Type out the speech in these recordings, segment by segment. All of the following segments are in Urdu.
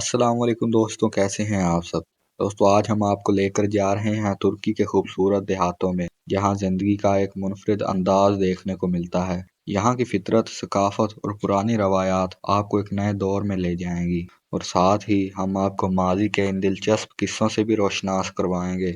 السلام علیکم دوستوں، کیسے ہیں آپ سب؟ دوستوں، آج ہم آپ کو لے کر جا رہے ہیں ترکی کے خوبصورت دیہاتوں میں، جہاں زندگی کا ایک منفرد انداز دیکھنے کو ملتا ہے۔ یہاں کی فطرت، ثقافت اور پرانی روایات آپ کو ایک نئے دور میں لے جائیں گی، اور ساتھ ہی ہم آپ کو ماضی کے ان دلچسپ قصوں سے بھی روشناس کروائیں گے،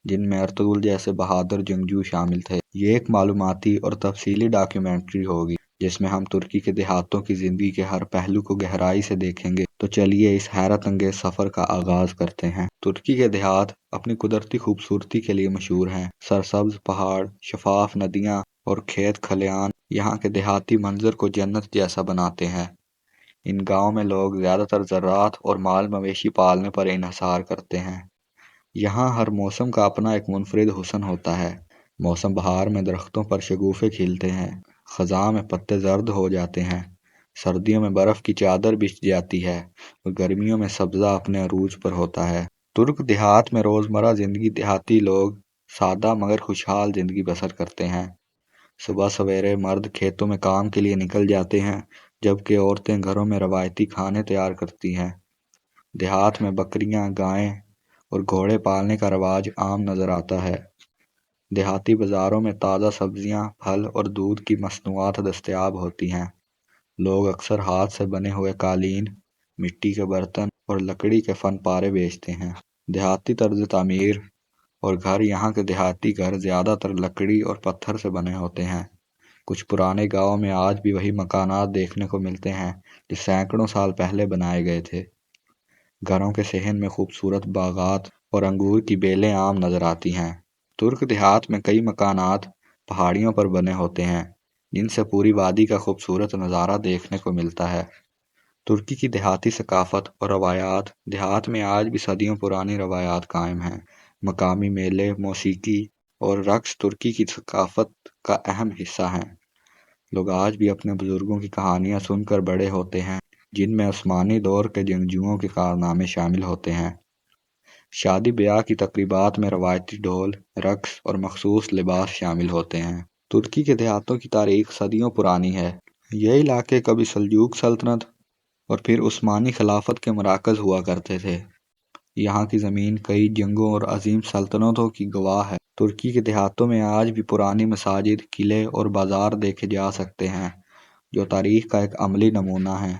جن میں ارطغرل جیسے بہادر جنگجو شامل تھے۔ یہ ایک معلوماتی اور تفصیلی ڈاکیومنٹری ہوگی، جس میں ہم ترکی کے دیہاتوں کی زندگی کے ہر پہلو کو گہرائی سے دیکھیں گے۔ تو چلیے اس حیرت انگیز سفر کا آغاز کرتے ہیں۔ ترکی کے دیہات اپنی قدرتی خوبصورتی کے لیے مشہور ہیں۔ سرسبز پہاڑ، شفاف ندیاں اور کھیت کھلیان یہاں کے دیہاتی منظر کو جنت جیسا بناتے ہیں۔ ان گاؤں میں لوگ زیادہ تر زراعت اور مال مویشی پالنے پر انحصار کرتے ہیں۔ یہاں ہر موسم کا اپنا ایک منفرد حسن ہوتا ہے۔ موسم بہار میں درختوں پر شگوفے کھلتے ہیں، خزاں میں پتے زرد ہو جاتے ہیں، سردیوں میں برف کی چادر بچھ جاتی ہے، اور گرمیوں میں سبزہ اپنے عروج پر ہوتا ہے۔ ترک دیہات میں روزمرہ زندگی دیہاتی لوگ سادہ مگر خوشحال زندگی بسر کرتے ہیں۔ صبح سویرے مرد کھیتوں میں کام کے لیے نکل جاتے ہیں، جبکہ عورتیں گھروں میں روایتی کھانے تیار کرتی ہیں۔ دیہات میں بکریاں، گائیں اور گھوڑے پالنے کا رواج عام نظر آتا ہے۔ دیہاتی بازاروں میں تازہ سبزیاں، پھل اور دودھ کی مصنوعات دستیاب ہوتی ہیں۔ لوگ اکثر ہاتھ سے بنے ہوئے قالین، مٹی کے برتن اور لکڑی کے فن پارے بیچتے ہیں۔ دیہاتی طرز تعمیر اور گھر یہاں کے دیہاتی گھر زیادہ تر لکڑی اور پتھر سے بنے ہوتے ہیں۔ کچھ پرانے گاؤں میں آج بھی وہی مکانات دیکھنے کو ملتے ہیں جو سینکڑوں سال پہلے بنائے گئے تھے۔ گھروں کے صحن میں خوبصورت باغات اور انگور کی بیلیں عام نظر آتی ہیں۔ ترک دیہات میں کئی مکانات پہاڑیوں پر بنے ہوتے ہیں، جن سے پوری وادی کا خوبصورت نظارہ دیکھنے کو ملتا ہے۔ ترکی کی دیہاتی ثقافت اور روایات۔ دیہات میں آج بھی صدیوں پرانی روایات قائم ہیں۔ مقامی میلے، موسیقی اور رقص ترکی کی ثقافت کا اہم حصہ ہیں۔ لوگ آج بھی اپنے بزرگوں کی کہانیاں سن کر بڑے ہوتے ہیں، جن میں عثمانی دور کے جنگجوؤں کے کارنامے شامل ہوتے ہیں۔ شادی بیاہ کی تقریبات میں روایتی ڈھول، رقص اور مخصوص لباس شامل ہوتے ہیں۔ ترکی کے دیہاتوں کی تاریخ صدیوں پرانی ہے۔ یہ علاقے کبھی سلجوق سلطنت اور پھر عثمانی خلافت کے مراکز ہوا کرتے تھے۔ یہاں کی زمین کئی جنگوں اور عظیم سلطنتوں کی گواہ ہے۔ ترکی کے دیہاتوں میں آج بھی پرانی مساجد، قلعے اور بازار دیکھے جا سکتے ہیں، جو تاریخ کا ایک عملی نمونہ ہیں۔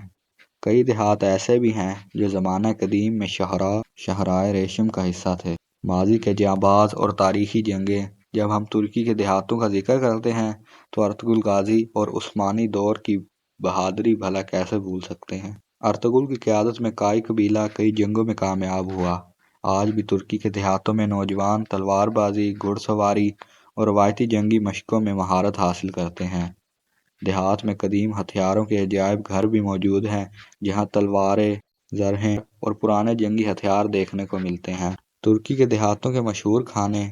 کئی دیہات ایسے بھی ہیں جو زمانہ قدیم میں شاہراہ ریشم کا حصہ تھے۔ ماضی کے جانباز اور تاریخی جنگیں۔ جب ہم ترکی کے دیہاتوں کا ذکر کرتے ہیں تو ارطغرل غازی اور عثمانی دور کی بہادری بھلا کیسے بھول سکتے ہیں۔ ارطغرل کی قیادت میں کائی قبیلہ کئی جنگوں میں کامیاب ہوا۔ آج بھی ترکی کے دیہاتوں میں نوجوان تلوار بازی، گھڑ سواری اور روایتی جنگی مشقوں میں مہارت حاصل کرتے ہیں۔ دیہات میں قدیم ہتھیاروں کے عجائب گھر بھی موجود ہیں، جہاں تلواریں، زرہیں اور پرانے جنگی ہتھیار دیکھنے کو ملتے ہیں۔ ترکی کے دیہاتوں کے مشہور کھانے۔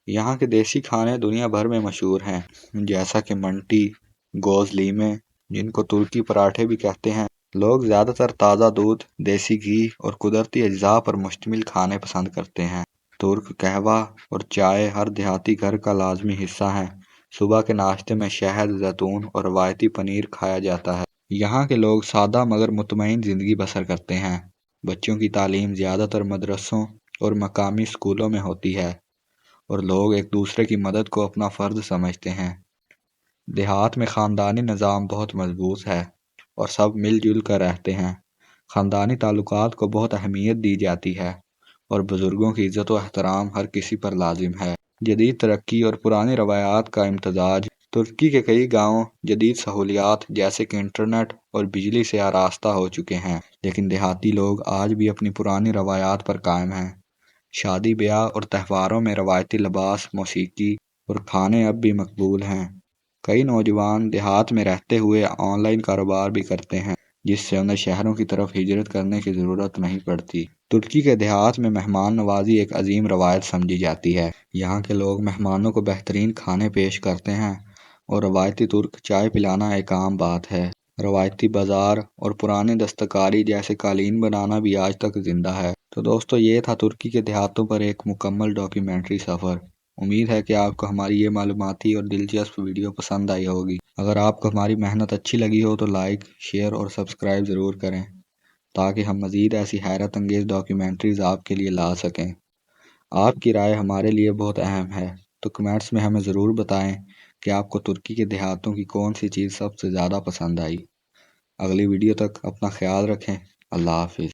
یہاں کے دیسی کھانے دنیا بھر میں مشہور ہیں، جیسا کہ منٹی، گوز لیمے، جن کو ترکی پراٹھے بھی کہتے ہیں۔ لوگ زیادہ تر تازہ دودھ، دیسی گھی اور قدرتی اجزاء پر مشتمل کھانے پسند کرتے ہیں۔ ترک قہوہ اور چائے ہر دیہاتی گھر کا لازمی حصہ ہیں۔ صبح کے ناشتے میں شہد، زیتون اور روایتی پنیر کھایا جاتا ہے۔ یہاں کے لوگ سادہ مگر مطمئن زندگی بسر کرتے ہیں۔ بچوں کی تعلیم زیادہ تر مدرسوں اور مقامی اسکولوں میں ہوتی ہے، اور لوگ ایک دوسرے کی مدد کو اپنا فرض سمجھتے ہیں۔ دیہات میں خاندانی نظام بہت مضبوط ہے اور سب مل جل کر رہتے ہیں۔ خاندانی تعلقات کو بہت اہمیت دی جاتی ہے، اور بزرگوں کی عزت و احترام ہر کسی پر لازم ہے۔ جدید ترقی اور پرانی روایات کا امتزاج۔ ترکی کے کئی گاؤں جدید سہولیات جیسے کہ انٹرنیٹ اور بجلی سے آراستہ ہو چکے ہیں، لیکن دیہاتی لوگ آج بھی اپنی پرانی روایات پر قائم ہیں۔ شادی بیاہ اور تہواروں میں روایتی لباس، موسیقی اور کھانے اب بھی مقبول ہیں۔ کئی نوجوان دیہات میں رہتے ہوئے آن لائن کاروبار بھی کرتے ہیں، جس سے انہیں شہروں کی طرف ہجرت کرنے کی ضرورت نہیں پڑتی۔ ترکی کے دیہات میں مہمان نوازی ایک عظیم روایت سمجھی جاتی ہے۔ یہاں کے لوگ مہمانوں کو بہترین کھانے پیش کرتے ہیں، اور روایتی ترک چائے پلانا ایک عام بات ہے۔ روایتی بازار اور پرانی دستکاری جیسے قالین بنانا بھی آج تک زندہ ہے۔ تو دوستو، یہ تھا ترکی کے دیہاتوں پر ایک مکمل ڈاکیومنٹری سفر۔ امید ہے کہ آپ کو ہماری یہ معلوماتی اور دلچسپ ویڈیو پسند آئی ہوگی۔ اگر آپ کو ہماری محنت اچھی لگی ہو تو لائک، شیئر اور سبسکرائب ضرور کریں۔ تاکہ ہم مزید ایسی حیرت انگیز ڈاکیومنٹریز آپ کے لیے لا سکیں۔ آپ کی رائے ہمارے لیے بہت اہم ہے، تو کمنٹس میں ہمیں ضرور بتائیں کہ آپ کو ترکی کے دیہاتوں کی کون سی چیز سب سے زیادہ پسند آئی۔ اگلی ویڈیو تک اپنا خیال رکھیں۔ اللہ حافظ۔